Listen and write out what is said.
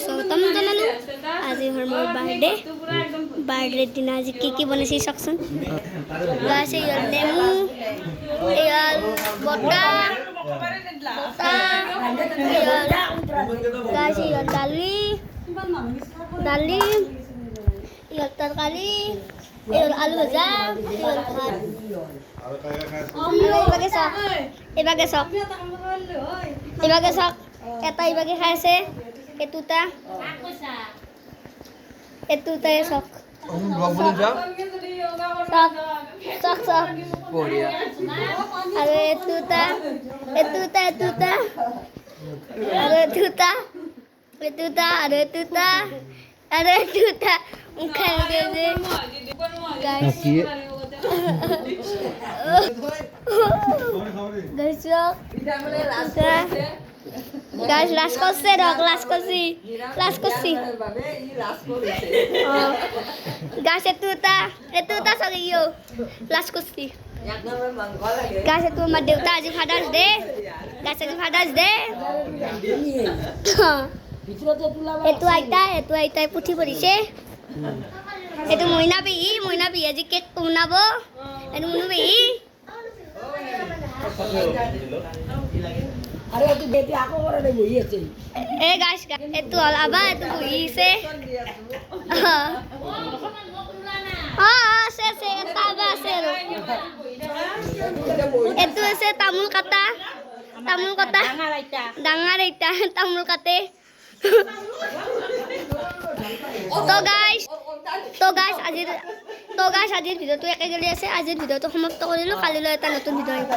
স্বাগতম জনালো আজি হৰ মোৰ বাৰ্থডে দিনা আজি কি বনাইছে চাওকচোন গাছ এয়াল নেমু এয়াল বটা গাছ এয়াল দালি এয়াল তৰকাৰী এয়াল আলু ভাজা এয়াল ভাত এবাগে চাওক এটা ইবাগে খাই আছে এতুটা চক আৰু এতুটা খাই গেছে গাইস লাস্ট করছে গাছ এতুটা সরি ইয়ো লাস্ট করছি গাছ এতু আমার দেউতা আজি ফাদার্স ডে এতু আইতাই পুঠি পড়িছে এতু মইনা বি আজি কেক বনাবো এতু মনু বি আরে তুই বেটি আকো করে দে বই আছে এ গাইস এতু আবা এতু বইছে সে তাবা সে এতু আছে তামুল কাটা ডাঙার আইতা তামুল কাটে তো গাইস আজিৰ ভিডিঅ'টো একে গলি আছে আজিৰ ভিডিঅ'টো সমাপ্ত কৰিলো কালিলৈ এটা নতুন ভিডিঅ' আহিব